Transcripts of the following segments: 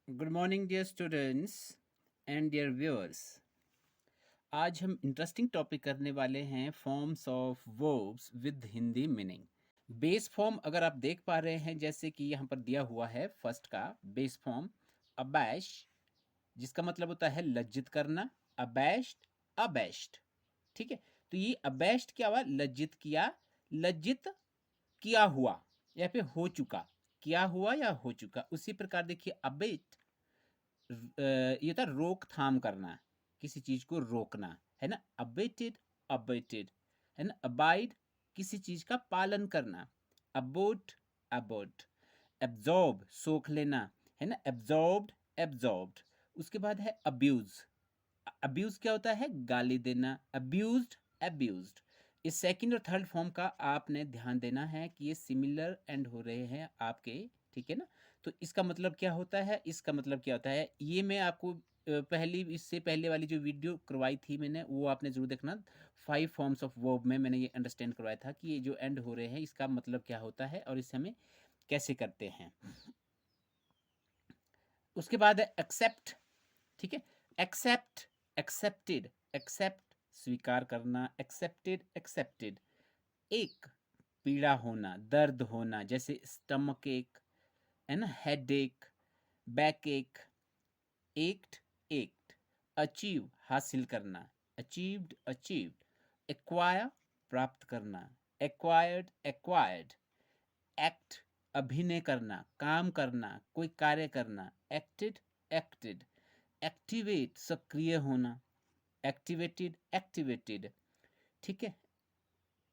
Good morning dear students and dear viewers. आज हम interesting topic करने वाले हैं forms of verbs with Hindi meaning. Base form अगर आप देख पा रहे हैं, जैसे कि यहाँ पर दिया हुआ है फर्स्ट का बेस फॉर्म अबैश, जिसका मतलब होता है लज्जित करना। अबैश्ड, अबैश्ड, ठीक है। तो ये अबैश्ड क्या हुआ? लज्जित किया, लज्जित किया हुआ या फिर हो चुका, किया हुआ या हो चुका। उसी प्रकार देखिए अबेट, ये था रोकथाम करना, किसी चीज को रोकना, है ना। अबेटेड, अबेटेड, है ना। अबाइड, किसी चीज का पालन करना। Abode, abode. एब्जॉर्ब, सोख लेना, है ना। Absorbed, absorbed. उसके बाद है अब्यूज। अब्यूज क्या होता है? गाली देना। Abused, abused. इस सेकंड और थर्ड फॉर्म का आपने ध्यान देना है कि ये सिमिलर एंड हो रहे हैं आपके, ठीक है ना। तो इसका मतलब क्या होता है? इसका मतलब क्या होता है, ये मैं आपको पहली, इससे पहले वाली जो वीडियो करवाई थी मैंने, वो आपने जरूर देखना। 5 फॉर्म्स ऑफ वर्ब में मैंने ये अंडरस्टैंड करवाया था कि ये जो एंड हो रहे हैं इसका मतलब क्या होता है और इसे हमें कैसे करते हैं। उसके बाद है एक्सेप्ट, ठीक है। एक्सेप्ट, एक्सेप्टेड, एक्सेप्ट स्वीकार करना। Accepted, accepted. एक, पीड़ा होना, दर्द होना, जैसे स्टमक एक, है ना। हेड एक, बैक एक। Act, act. अचीव, हासिल करना। Achieved, achieved. एक्वायर, प्राप्त करना। Acquired, acquired. एक्ट, अभिनय करना, काम करना, कोई कार्य करना। Acted, acted. एक्टिवेट, सक्रिय होना। एक्टिवेटेड, एक्टिवेटेड, ठीक है।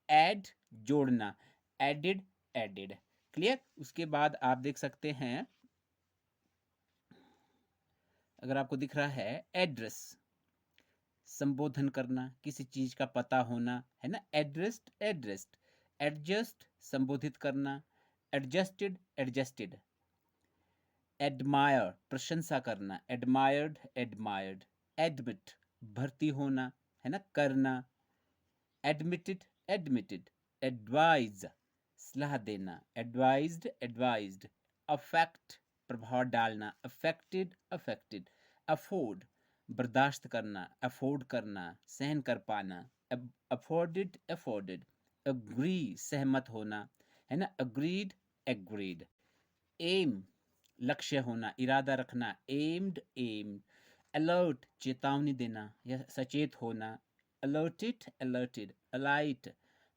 ऐड, जोड़ना। Added, added. क्लियर। उसके बाद आप देख सकते हैं, अगर आपको दिख रहा है एड्रेस, संबोधन करना, किसी चीज का पता होना, है ना। Addressed, addressed. एडजस्ट, संबोधित करना। Adjusted, adjusted. एडमायर, प्रशंसा करना। Admired, admired. एडमिट, भर्ती होना, है ना, करना। Admitted, admitted. एडवाइज, सलाह देना। Advised, advised. अफेक्ट, प्रभाव डालना। Affected, affected. अफोर्ड, बर्दाश्त करना, अफोर्ड करना, सहन कर पाना। Afforded, afforded. अग्री, सहमत होना, है ना। Agreed, agreed. एम, लक्ष्य होना, इरादा रखना। Aimed, aimed. अलर्ट, चेतावनी देना या सचेत होना। Alerted, alerted. अलाइट,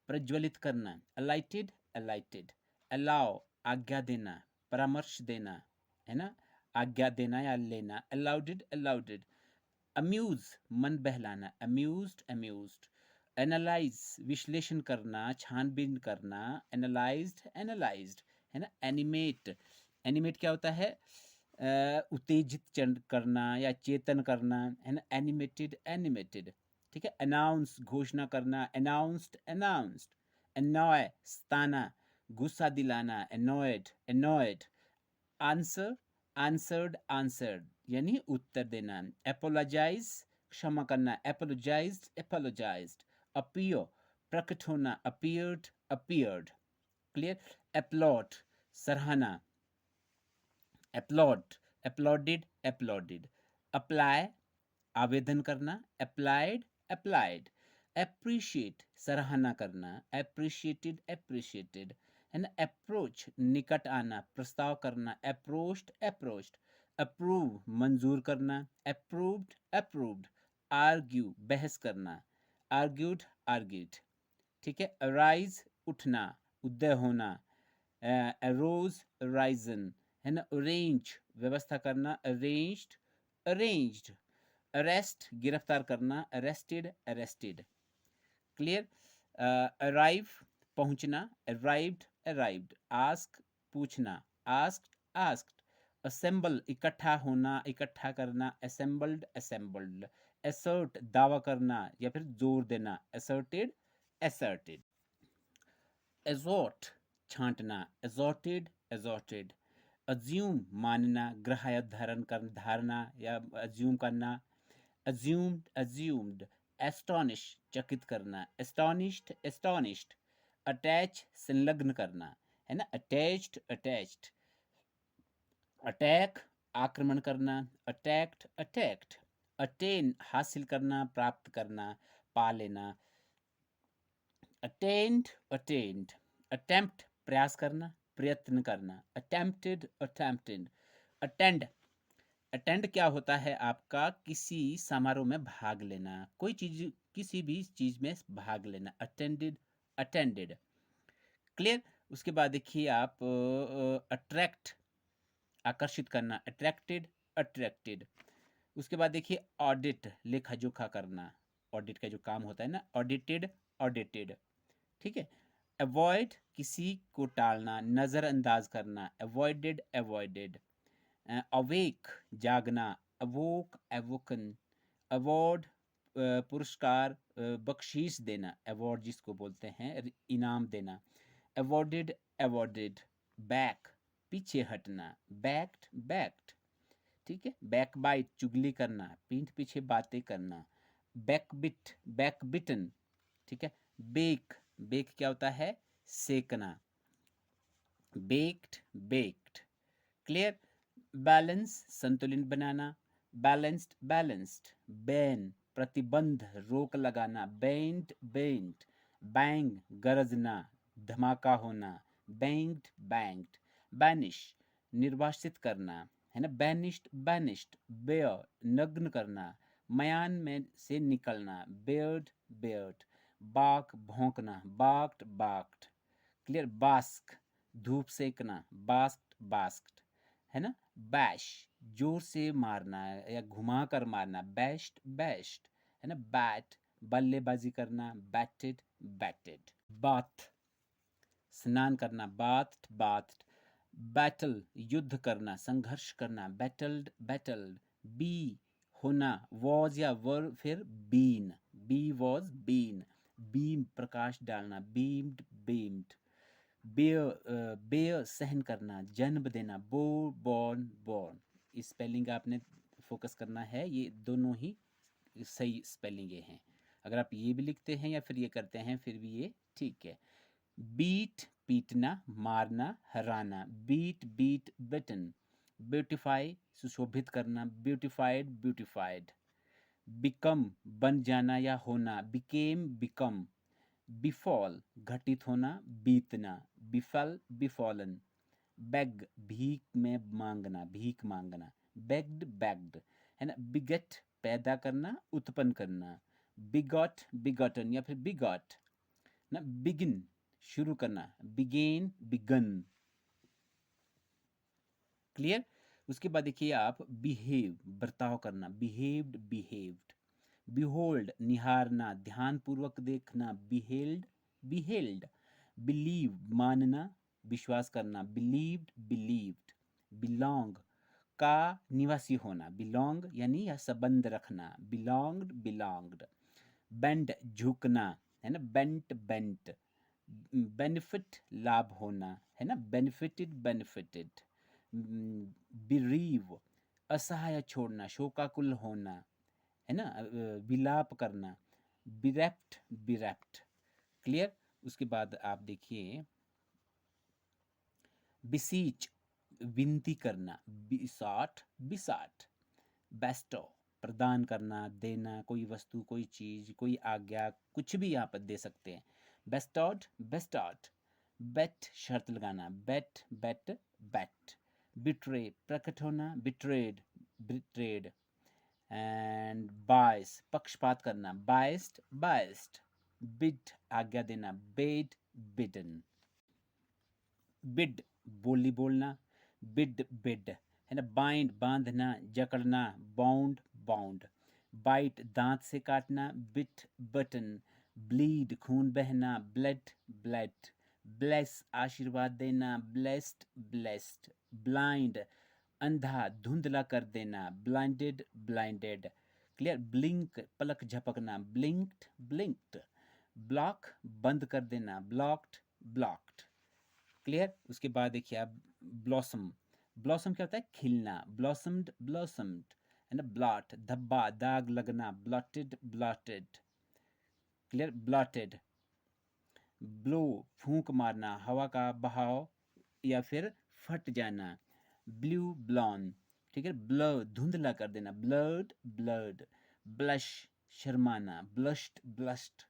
प्रज्वलित करना। अलाइटेड, अलाइटेड। अलाउ, आज्ञा देना, परामर्श देना, है ना, आज्ञा देना या लेना। Allowed, allowed. अम्यूज, मन बहलाना। Amused, amused. एनालाइज, विश्लेषण करना, छानबीन करना। एनालाइज्ड, एनालाइज्ड, है ना। एनिमेट, एनिमेट क्या होता है? उत्तेजित करना या चेतन करना, है ना। एनिमेटेड, एनिमेटेड, ठीक है। अनाउंस, घोषणा करना। Announced, announced. एनॉय, सताना, गुस्सा दिलाना। Annoyed, annoyed. Answer, answered, answered, यानी उत्तर देना। एपोलोजाइज, क्षमा करना। एपोलोजाइज्ड, एपोलोजाइज्ड। अपीयर, प्रकट होना। Appeared, appeared. क्लियर। अपलॉट, सराहना। Applaud, uploaded, uploaded. अप्लाई, आवेदन करना। Applied, applied. एप्रिशिएट, सराहना करना। एप्रिशिएटेड, एप्रिशिएटेड, है ना। अप्रोच, निकट आना, प्रस्ताव करना। Approached, approached. अप्रूव, मंजूर करना। Approved, approved. आर्ग्यू, बहस करना। आर्ग्यूड, आर्ग्यूड, ठीक है। अराइज, उठना, उदय होना। अरोज, राइजन, है ना। अरेंज, व्यवस्था करना। Arranged, arranged. अरेस्ट, गिरफ्तार करना। Arrested, arrested. क्लियर। अराइव, पहुंचना। Arrived, arrived. आस्क, पूछना। Asked, asked. असेंबल, इकट्ठा होना, इकट्ठा करना। Assembled, assembled. असर्ट, दावा करना या फिर जोर देना। Asserted, asserted. एजॉर्ट, छांटना। एजॉर्टेड, एजॉर्टेड। अज्यूम, मानना, ग्रहायत धारण कर, धारणा या अज्यूम करना। Assumed, assumed. एस्टॉनिश, चकित करना। Astonished, astonished. अटैच, संलग्न करना, है ना। Attached, attached. अटैक, आक्रमण करना, अटैक्ड अटैक्ड, अटेन हासिल करना, प्राप्त करना, पा लेना, अटेंड अटेंड, अटेम्प्ट प्रयास करना, प्रयत्न करना, अटेम्प्टेड अटेम्प्टेड, अटेंड अटेंड क्या होता है आपका, किसी समारोह में भाग लेना, कोई चीज, किसी भी चीज में भाग लेना, अटेंडेड अटेंडेड। क्लियर। उसके बाद देखिए आप अट्रैक्ट आकर्षित करना, अट्रैक्टेड अट्रैक्टेड। उसके बाद देखिए ऑडिट लेखा जोखा करना, ऑडिट का जो काम होता है ना, ऑडिटेड ऑडिटेड। ठीक है। अवॉइड किसी को टालना, नज़रअंदाज करना, अवॉइडेड अवॉइडेड। अवेक जागना, अवोक एवोकन। अवार्ड पुरस्कार, बख्शीश देना, अवार्ड जिसको बोलते हैं, इनाम देना, अवॉर्डेड अवॉर्डेड। बैक पीछे हटना, बैक्ड बैक्ड। ठीक है। बैकबाइट चुगली करना, पीठ पीछे बातें करना, बैकबिट बैकबिटन। ठीक है। बेक बेक क्या होता है, सेकना, बेक्ड बेक्ड। क्लियर। बैलेंस संतुलन बनाना, बैलेंस्ड बैलेंस्ड। बैन प्रतिबंध रोक लगाना, बैंड बैंड। बैंग गरजना, धमाका होना, बैंग्ड बैंग्ड। बैनिश निर्वासित करना, है ना, बैनिश्ड बैनिश्ड। बेयर नग्न करना, मयान में से निकलना, बेयर्ड बेयर्ड। बाक भौंकना, बाक्ड बाक्ड। क्लियर। बास्क धूप सेकना, बास्क्ड बास्क्ड, है ना। बैश जोर से मारना या घुमा कर मारना, बैश्ड बैश्ड, है ना। बैट बल्लेबाजी करना, बैटेड बैटेड। बाथ स्नान करना, बाथ्ड बाथ्ड। बैटल युद्ध करना, संघर्ष करना, बैटल्ड बैटल्ड। बी होना, वॉज या वर फिर been, be was been. Beam प्रकाश डालना, बीम्ड बीम्ड। बेयर सहन करना, जन्म देना, बो बॉर्न बॉर्न। स्पेलिंग आपने फोकस करना है, ये दोनों ही सही स्पेलिंग हैं। अगर आप ये भी लिखते हैं या फिर ये करते हैं फिर भी ये ठीक है। बीट पीटना, मारना, हराना, बीट बीट बिटन। ब्यूटिफाई सुशोभित करना, ब्यूटिफाइड ब्यूटिफाइड। बिकम बन जाना या होना, बिकेम बिकम। बिफॉल घटित होना, बीतना, बिफल बिफॉलन। बेग भीख में मांगना, भीख मांगना, बेग्ड बेग्ड, है ना। बिगट पैदा करना, उत्पन्न करना, बिगॉट बिगॉटन या फिर बिगॉट ना। बिगिन शुरू करना, बिगेन बिगन। क्लियर। उसके बाद देखिए आप बिहेव बर्ताव करना, बिहेव्ड बिहेव्ड। बिहोल्ड निहारना, ध्यानपूर्वक देखना, बिहेल्ड बिहेल्ड। बिलीव मानना, विश्वास करना, बिलीव्ड बिलीव्ड। बिलोंग का निवासी होना, बिलोंग यानी या संबंध रखना, बिलोंग्ड बिलोंग्ड। बेंड झुकना, है ना, बेंट बेंट। बेनिफिट लाभ होना, है ना, बेनिफिटेड बेनिफिटेड। बिरीव असहाय छोड़ना, शोकाकुल होना, है ना, विलाप करना, बिरेप्ट बिरेप्ट। क्लियर। उसके बाद आप देखिए बिसीच विनती करना, बिसाट बिसाट। बेस्टो प्रदान करना, देना, कोई वस्तु, कोई चीज, कोई आज्ञा, कुछ भी आप दे सकते हैं। बेस्टॉड बेस्टॉड। बेट शर्त लगाना, बेट बेट बेट। बिट्रे प्रकट होना, बिट्रेड बिट्रेड। एंड बायस पक्षपात करना, बायस्ड बायस्ड। बिड आज्ञा देना, बेड बिडन। बिड बोली बोलना, बिड बिड, है ना। बाइंड बांधना, जकड़ना, बाउंड बाउंड। बाइट दांत से काटना, बिट बटन। ब्लीड खून बहना, ब्लड ब्लड। ब्लेस आशीर्वाद देना, ब्लेस्ड ब्लेस्ड। ब्लाइंड अंधा धुंधला कर देना, ब्लाइंडेड ब्लाइंडेड। क्लियर। ब्लिंक पलक झपकना, ब्लिंक्ड ब्लिंक्ड। ब्लॉक बंद कर देना, ब्लॉक्ड ब्लॉक्ड। क्लियर। उसके बाद देखिए आप ब्लॉसम, ब्लॉसम क्या होता है, खिलना, ब्लॉसम्ड ब्लॉसम्ड, है ना। ब्लॉट धब्बा दाग लगना, blotted blotted. Clear. Blotted. Blow फूंक मारना, हवा का बहाव या फिर फट जाना, ब्लू ब्लॉन। ठीक है, ब्लर धुंधला कर देना, ब्लर्ड ब्लर्ड, ब्लश शर्माना, ब्लश्ड ब्लश्ड,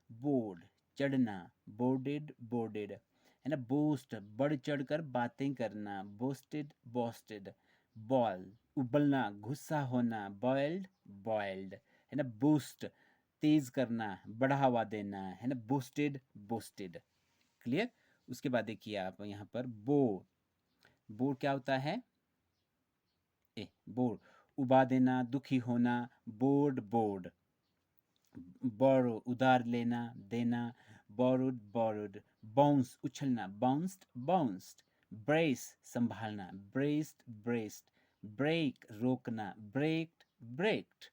बोर्ड चढ़ना, बोर्डेड बोर्डेड, है ना, बोस्ट बढ़ चढ़ कर बातें करना, बोस्टेड बोस्टेड, बॉल उबलना, गुस्सा होना, बॉइल्ड बॉइल्ड, है ना, बूस्ट तेज करना, बढ़ावा देना, है ना, बूस्टेड बूस्टेड। क्लियर। उसके बाद देखिए आप यहाँ पर बोर, बोर क्या होता है, बोर उबा देना, दुखी होना, बोर्ड बोर्ड, बोरो उधार लेना देना, बोरोड बोरोड, बाउंस उछलना, बाउंस्ड बाउंस्ड, ब्रेस संभालना, ब्रेस्ड ब्रेस्ड, ब्रेक रोकना, ब्रेक्ड ब्रेक्ड,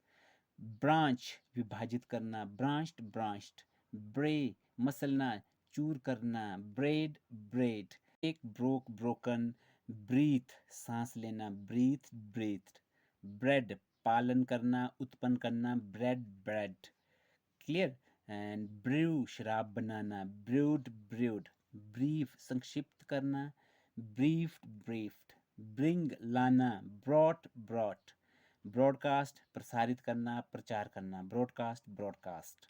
ब्रांच विभाजित करना, ब्रांच्ड ब्रांच्ड, ब्रे मसलना, चूर करना, ब्रेड ब्रेड, एक ब्रोक ब्रोकन, ब्रीथ सांस लेना, ब्रीथ ब्रीथ, ब्रेड पालन करना, उत्पन्न करना, bread bred. Clear. And brew शराब बनाना, ब्रूड ब्रूड, ब्रीफ संक्षिप्त करना, ब्रीफ्ड ब्रीफ्ड, ब्रिंग लाना, ब्रॉट ब्रॉट, ब्रॉडकास्ट प्रसारित करना, प्रचार करना, ब्रॉडकास्ट ब्रॉडकास्ट,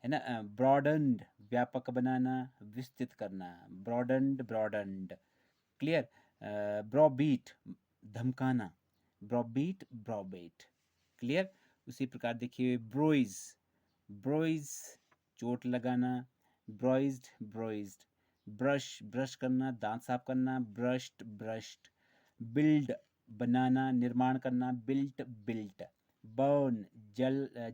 है ना, ब्रॉडन्ड व्यापक बनाना, विस्तृत करना, ब्रॉडन्ड ब्रॉडन्ड। क्लियर। ब्रॉबीट धमकाना, ब्रॉबीट ब्रॉबीट। क्लियर। उसी प्रकार देखिए ब्रोइज, ब्रोइज चोट लगाना, ब्रॉइज्ड ब्रॉइज्ड, ब्रश ब्रश करना, दांत साफ करना, ब्रश्ड ब्रश्ड, बिल्ड बनाना, निर्माण करना, बिल्ट बिल्ट, बर्न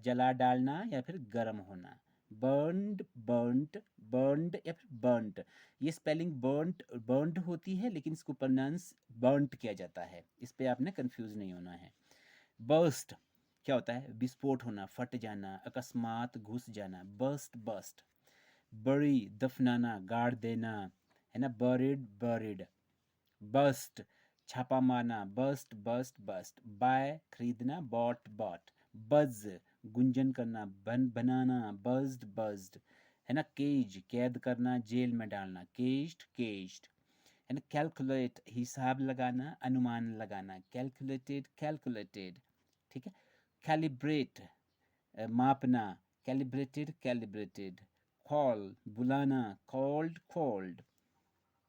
जला डालना या फिर गर्म होना, बर्न्ड बर्न्ट, बर्न्ड या फिर बर्न्ट। ये स्पेलिंग बर्न्ट बर्न्ड होती है लेकिन इसको प्रोनाउंस बर्न्ट किया जाता है, इस पे आपने कंफ्यूज नहीं होना है। बर्स्ट क्या होता है, विस्फोट होना, फट जाना, अकस्मात घुस जाना, बर्स्ट बर्स्ट, बरी दफनाना, गाड़ देना, है ना, बरिड बरिड, बस्ट छापा मारना, बस्ट बस्ट बस्ट, बाय खरीदना, बॉट बॉट, बज गुंजन करना, बनाना, बज्ड बज्ड, है ना, केज कैद करना, जेल में डालना, केज्ड केज्ड, है ना, कैलकुलेट हिसाब लगाना, अनुमान लगाना, कैलकुलेटेड कैलकुलेटेड। ठीक है। कैलिब्रेट मापना, कैलिब्रेटेड कैलिब्रेटेड, कॉल बुलाना, कॉल्ड कॉल्ड,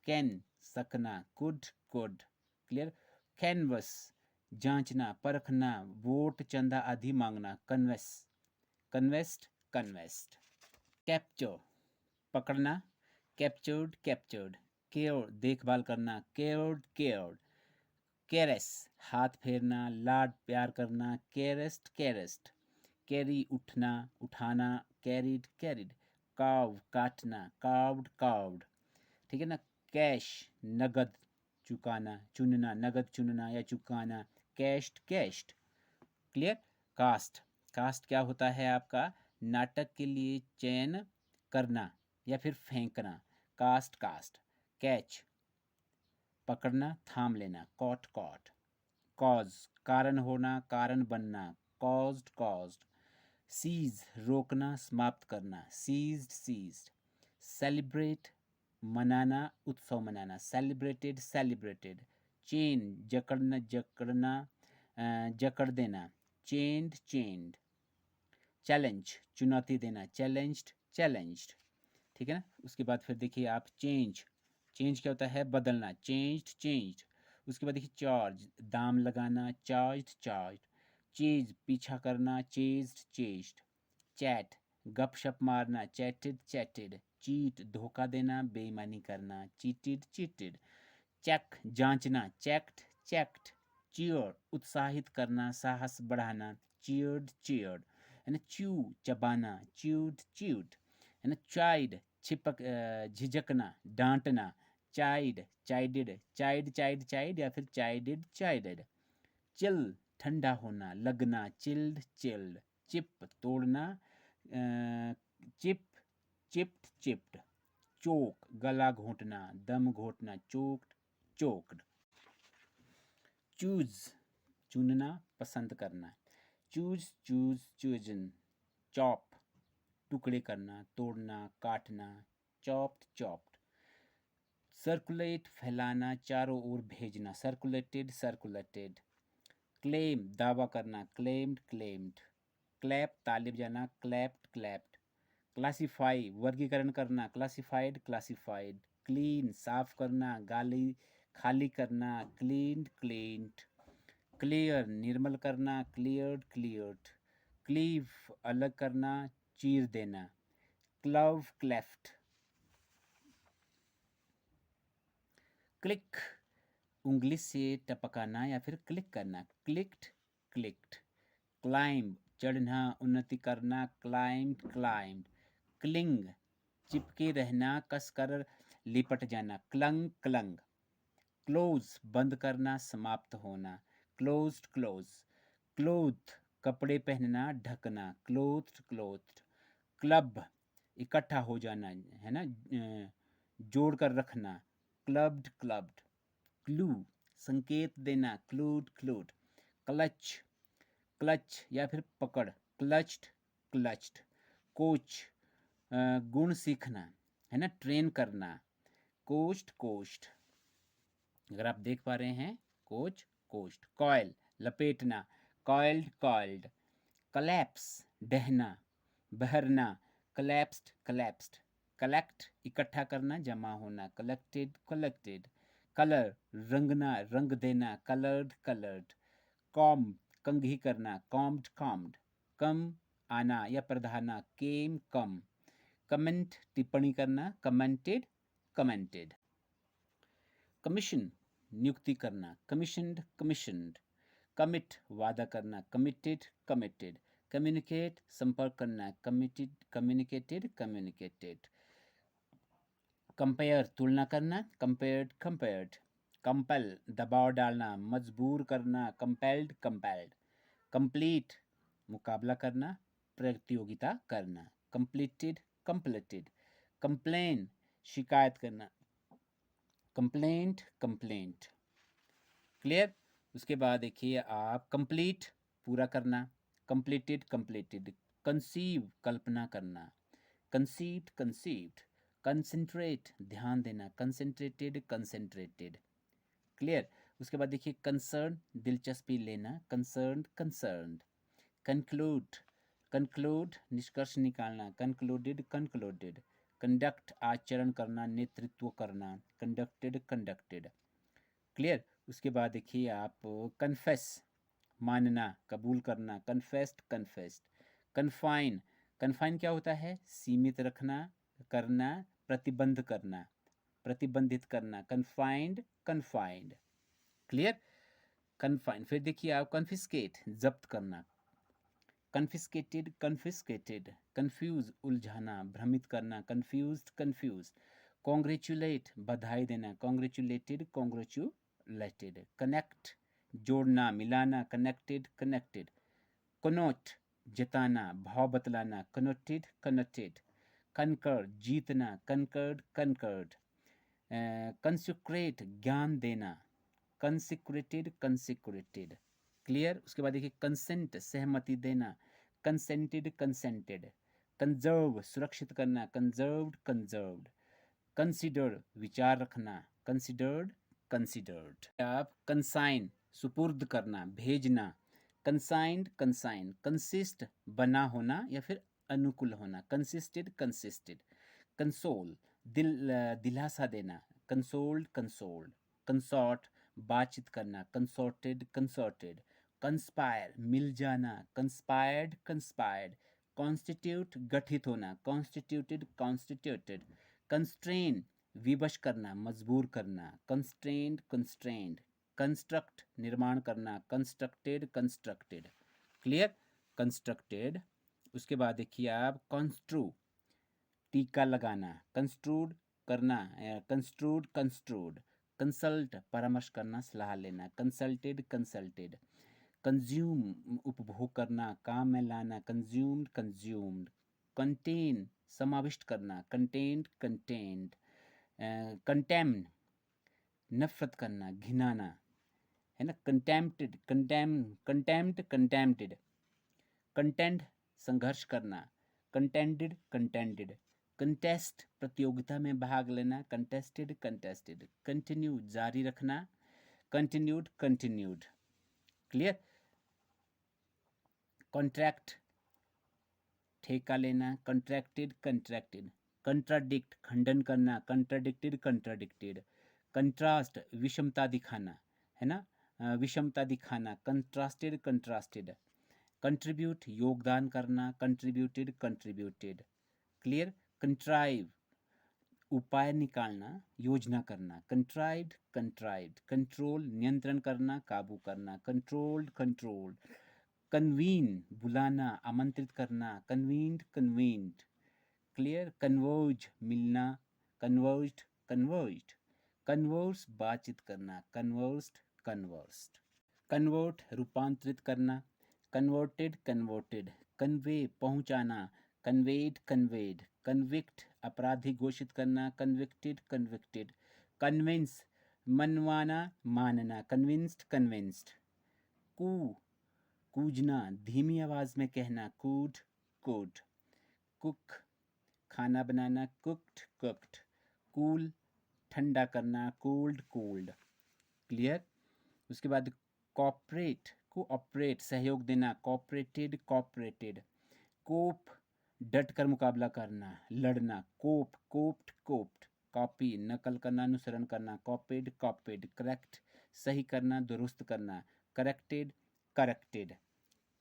कैन सकना, कुड कुड। क्लियर। कैनवस जांचना, परखना, वोट चंदा आदि मांगना, कन्वेस कन्वेस्ट कन्वेस्ट। कैप्चर पकड़ना, कैप्चर्ड कैप्चर्ड, केयर देखभाल करना, केयर्ड केयर्ड, केरेस हाथ फेरना, लाड प्यार करना, केरेस्ट केरेस्ट, कैरी उठना उठाना, कैरिड कैरिड, काव काटना, काव्ड काव्ड। ठीक है ना। कैश नगद चुकाना, चुनना, नगद चुनना या चुकाना, cashed cashed. Clear. Cast cast क्या होता है आपका, नाटक के लिए चयन करना या फिर फेंकना, कास्ट कास्ट। कैच पकड़ना थाम लेना, कॉट कॉट। कॉज कारण होना, कारण बनना, कॉज्ड कॉज्ड। सीज रोकना समाप्त करना, सीज्ड सीज्ड। सेलिब्रेट मनाना, उत्सव मनाना, सेलिब्रेटेड सेलिब्रेटेड। चेन जकड़ना जकड़ना, जकड़ देना, चेंड चेंड। चैलेंज चुनौती देना, चैलेंज्ड चैलेंज्ड। ठीक है ना। उसके बाद फिर देखिए आप चेंज, चेंज क्या होता है, बदलना, चेंज्ड चेंज्ड। उसके बाद देखिए चार्ज दाम लगाना, चार्ज्ड चार्ज्ड। चेज पीछा करना, चेज्ड चेज्ड। चैट गपशप मारना, चैटेड चैटेड। चीट धोखा देना, बेईमानी करना, चीटेड चीटेड। चेक जांचना, चेक्ड चेक्ड। चीयर उत्साहित करना, साहस बढ़ाना, चीयर्ड चीयर्ड, है ना। च्यू चबाना, च्यूड च्यूड, है ना। चाइड छिपक झिझकना, डांटना, chide chided, chide chide chide या फिर चाइडेड चाइडेड। चिल ठंडा होना, लगना, चिल्ड चिल्ड। चिप तोड़ना, चिप चिप्ड चिप्ड। चोक गला घोंटना, दम घोंटना, चोक्ड चोक्ड। चूज चुनना, पसंद करना, चूज चूज चूजन। चॉप टुकड़े करना, तोड़ना, काटना, चॉप्ड चॉप्ड। सर्कुलेट फैलाना, चारों ओर भेजना, सर्कुलेटेड सर्कुलेटेड। क्लेम दावा करना, क्लेम्ड क्लेम्ड। क्लैप ताली बजाना, क्लैप्ड क्लैप्ड। क्लासीफाई वर्गीकरण करना, क्लासीफाइड क्लासीफाइड। क्लीन साफ करना, गाली खाली करना, क्लीन्ड क्लीन्ड। क्लियर निर्मल करना, क्लियर्ड क्लियर्ड। क्लीव अलग करना, चीर देना, क्लव क्लेफ्ट। क्लिक उंगली से टपकाना या फिर क्लिक करना, क्लिक्ड क्लिक्ड। क्लाइंब चढ़ना उन्नति करना, क्लाइंब्ड क्लाइंब्ड। क्लिंग चिपके रहना, कसकर लिपट जाना, क्लंग क्लंग। क्लोज बंद करना, समाप्त होना, क्लोज्ड क्लोज। क्लोथ कपड़े पहनना, ढकना, क्लोथ्ड क्लोथ्ड। क्लब इकट्ठा हो जाना, है ना, जोड़ कर रखना, क्लब्ड क्लब्ड। क्लू संकेत देना, क्लूड क्लूड। क्लच क्लच या फिर पकड़, क्लच्ड क्लच्ड। कोच गुण सीखना, है ना, ट्रेन करना, कोच्ड कोच्ड। अगर आप देख पा रहे हैं, कोच कोच्ड। कॉयल लपेटना, कॉइल्ड कॉइल्ड। कलैप्स ढहना, बहरना, कलैप्स्ड कलैप्स्ड। कलेक्ट इकट्ठा करना, जमा होना, कलेक्टेड कलेक्टेड। कलर रंगना, रंग देना, कलर्ड कलर्ड। कॉम कंघी करना, कॉम्ड कॉम्ड। कम आना या प्रधाना, केम कम। कमेंट टिप्पणी करना, कमेंटेड कमेंटेड। कमीशन नियुक्ति करना, कमीशनड कमीशनड। कमिट वादा करना, कमिटेड कमिटेड। कम्युनिकेट संपर्क करना, कमिटेड कम्युनिकेटेड कम्युनिकेटेड। कंपेयर तुलना करना, कंपेयर्ड कंपेयर्ड। कंपेल दबाव डालना, मजबूर करना, कंपेल्ड कंपेल्ड। कंप्लीट मुकाबला करना, प्रतियोगिता करना, कंप्लीटेड कंप्लीटेड। कंप्लेन शिकायत करना, कंप्लेंट कंप्लेंट। क्लियर। उसके बाद देखिए आप कंप्लीट पूरा करना, कंप्लीटेड कंप्लीटेड। कंसीव कल्पना करना, कंसीव्ड कंसीव्ड। कंसंट्रेट ध्यान देना, कंसंट्रेटेड कंसंट्रेटेड। क्लियर। उसके बाद देखिए कंसर्न दिलचस्पी लेना, कंसर्न्ड कंसर्न्ड। कंक्लूड कंक्लूड निष्कर्ष निकालना, कंक्लूडेड कंक्लूडेड। कंडक्ट आचरण करना, नेतृत्व करना, कंडक्टेड कंडक्टेड। क्लियर। उसके बाद देखिए आप कन्फेस मानना, कबूल करना, कन्फेस्ड कन्फेस्ड। कन्फाइन कन्फाइन क्या होता है, सीमित रखना, करना, प्रतिबंध करना, प्रतिबंधित करना, कन्फाइंड कन्फाइंड। क्लियर। कन्फाइन। फिर देखिए आप कन्फिस्केट जब्त करना, कन्फिस्केटेड कन्फिस्केटेड। कंफ्यूज उलझाना, भ्रमित करना, कंफ्यूज्ड कंफ्यूज। कॉन्ग्रेचुलेट बधाई देना, कॉन्ग्रेचुलेटेड कॉन्ग्रेचुलेटेड। कनेक्ट जोड़ना, मिलाना, कनेक्टेड कनेक्टेड। कनोट जताना, भाव बतलाना, कनोटेड कनोटेड। कनकर जीतना, कनकर्ड कनकर्ड। कंसिक्रेट ज्ञान देना, कंसिक्रेटेड कंसिक्रेटेड। क्लियर। उसके बाद देखिए कंसेंट सहमति देना, कंसेंटेड कंसेंटेड। कंजर्व सुरक्षित करना, कंजर्व्ड कंजर्व्ड। कंसिडर विचार रखना, कंसिडर्ड कंसिडर्ड। आप कंसाइन सुपुर्द करना, भेजना, कंसाइंड कंसाइन। कंसिस्ट बना होना या फिर अनुकूल होना, कंसिस्टेड कंसिस्टेड। कंसोल दिलासा देना, कंसोल्ड कंसोल्ड। कंसॉर्ट बातचीत करना, कंसॉर्टेड कंसॉर्टेड। कंस्पायर मिल जाना, कंस्पायर्ड कंस्पायर्ड। कॉन्स्टिट्यूट गठित होना, कॉन्स्टिट्यूटेड कॉन्स्टिट्यूटेड। कंस्ट्रेन विवश करना, मजबूर करना, कंस्ट्रेंड कंस्ट्रेंड। कंस्ट्रक्ट निर्माण करना, कंस्ट्रक्टेड कंस्ट्रक्टेड। क्लियर। कंस्ट्रक्टेड। उसके बाद देखिए आप कंस्ट्रू टीका लगाना, कंस्ट्रूड करना, कंस्ट्रूड कंस्ट्रूड। कंसल्ट परामर्श करना, सलाह लेना, कंसल्टेड कंसल्टेड। कंज्यूम उपभोग करना, काम में लाना, कंज्यूम्ड कंज्यूम्ड। कंटेन समाविष्ट करना, कंटेंट कंटेंट। कंटेम नफरत करना, घिनाना, है ना, कंटेम्प्टेड कंटेम्प्ट कंटेम्प्टेड। कंटेंट संघर्ष करना, कंटेंडेड कंटेंडेड। कंटेस्ट प्रतियोगिता में भाग लेना, कंटेस्टेड कंटेस्टेड। कंटिन्यू जारी रखना, कंटिन्यूड कंटिन्यूड। क्लियर। कॉन्ट्रैक्ट ठेका लेना, कंट्रैक्टेड कंट्रैक्टेड, कंट्राडिक्ट खंडन करना, कंट्राडिक्टेड कंट्राडिक्टेड, कंट्रास्ट विषमता दिखाना, है ना, विषमता दिखाना, कंट्रास्टेड कंट्रास्टेड, कंट्रीब्यूट योगदान करना, कंट्रीब्यूटेड कंट्रीब्यूटेड, क्लियर, कंट्राइव उपाय निकालना, योजना करना, कंट्राइव्ड कंट्राइव्ड, कंट्रोल नियंत्रण करना, काबू करना, कंट्रोल्ड कंट्रोल्ड, कन्वीन बुलाना, आमंत्रित करना, कन्वीन्ड कन्वीन्ड, क्लियर, कन्वर्ज मिलना, कन्वर्ज्ड कन्वर्ज्ड, कन्वर्स बातचीत करना, कन्वर्स्ड कन्वर्स्ड, कन्वर्ट रूपांतरित करना, कन्वर्टेड कन्वर्टेड, कन्वे पहुंचाना, कन्वेड कन्वेड, कन्विक्ट अपराधी घोषित करना, कन्विक्टेड कन्विक्टेड, कन्विंस मनवाना मानना, कन्विंस्ड कन्विंस्ड, कू कूजना धीमी आवाज में कहना, कूड कूड, कुक खाना बनाना, कुक्ड कुक्ड, कूल ठंडा करना, कोल्ड कोल्ड, क्लियर। उसके बाद कॉपरेट कोऑपरेट सहयोग देना, कॉपरेटेड कॉपरेटेड, कोप डट कर मुकाबला करना, लड़ना, कोप कोप्ड कोप्ड, कॉपी नकल करना, अनुसरण करना, कॉपेड कॉपेड, करेक्ट सही करना, दुरुस्त करना, करेक्टेड करेक्टेड,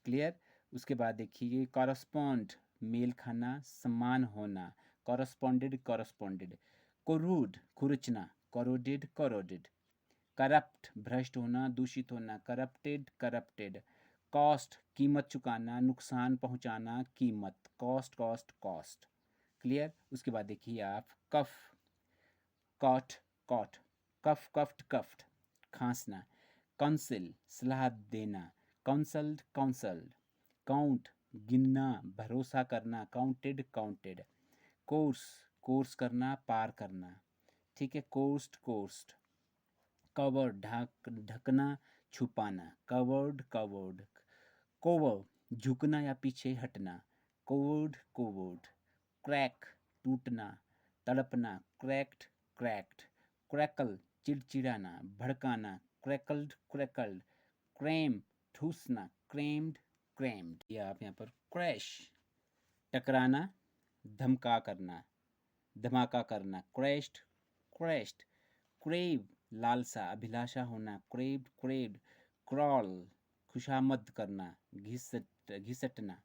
क्लियर। उसके बाद देखिए कॉरस्पॉन्ड मेल खाना, समान होना, कॉरस्पॉन्डेड कॉरस्पॉन्डेड, कोरूड खुरचना, कोरोडेड कोरोडेड, करप्ट भ्रष्ट होना, दूषित होना, करप्टेड करप्टेड, कॉस्ट कीमत चुकाना, नुकसान पहुंचाना, कीमत, कॉस्ट कॉस्ट कॉस्ट, क्लियर। उसके बाद देखिए आप कफ कॉट कॉट, कफ कफ्ट कफ्ट खांसना, काउंसिल सलाह देना, काउंसल्ड काउंसल्ड, काउंट गिनना, भरोसा करना, काउंटेड काउंटेड, कोर्स कोर्स करना, पार करना, ठीक है, कोस्ट कोस्ट, कवर ढकना छुपाना, कवर्ड कवर्ड, कोवर झुकना या पीछे हटना, कोवर्ड कोवर्ड, क्रैक टूटना, तड़पना, क्रैक्ड क्रैक्ड, क्रैकल चिड़चिड़ाना, भड़काना, क्रैकल्ड क्रैकल्ड, क्रैम ठूसना, क्रैम्ड क्रैम्ड, या आप यहाँ पर क्रैश टकराना, धमका करना, धमाका करना, क्रैश्ड क्रैश्ड, क्रेव लालसा अभिलाषा होना, क्रेव्ड क्रेव्ड, क्रॉल खुशामद करना, घिसटना,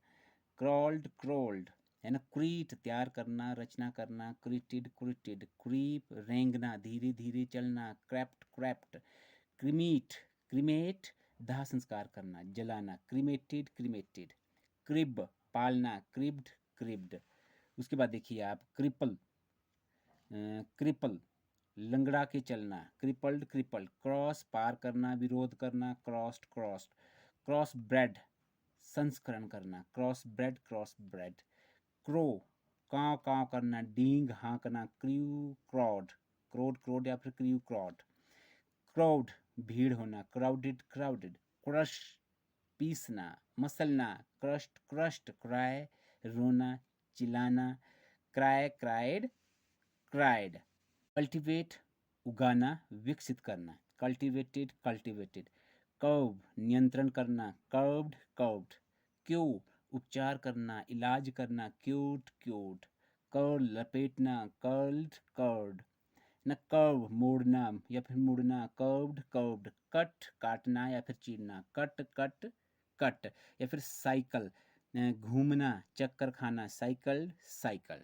क्रॉल्ड क्रॉल्ड, है ना, क्रीट तैयार करना, रचना करना, क्रीटेड क्रीटेड, क्रीप रेंगना, धीरे धीरे चलना, क्रैप्ट क्रैप्ट, क्रीमीट क्रीमेट दाह संस्कार करना, जलाना, क्रीमेटेड क्रीमेटेड, क्रिब पालना, क्रिब्ड क्रिब्ड। उसके बाद देखिए आप क्रिपल क्रिपल लंगड़ा के चलना, क्रिपल्ड क्रिपल्ड, क्रॉस पार करना, विरोध करना, क्रॉस्ड क्रॉस्ड, क्रॉस ब्रेड संस्करण करना, क्रॉस ब्रेड, क्रो काव काव करना, डींग हाँकना, क्रू क्रॉड क्रोड क्रोड या फिर क्रू क्रॉड, क्राउड भीड़ होना, क्राउडेड क्राउडेड, क्रश पीसना, मसलना, क्रश्ड क्रश्ड, क्राई रोना चिल्लाना, क्राई क्राइड क्राइड, कल्टिवेट उगाना, विकसित करना, कल्टिवेटेड कल्टिवेटेड, कर्व नियंत्रण करना, कर्व्ड कर्व्ड, क्यू उपचार करना, इलाज करना, क्यूट क्यूट, कर्ल लपेटना, कर्ल्ड कर्ड, न कर्व मोड़ना या फिर मुड़ना, कर्व्ड कर्व्ड, कट काटना या फिर चीरना, कट कट कट, या फिर साइकिल घूमना, चक्कर खाना, साइकिल साइकिल।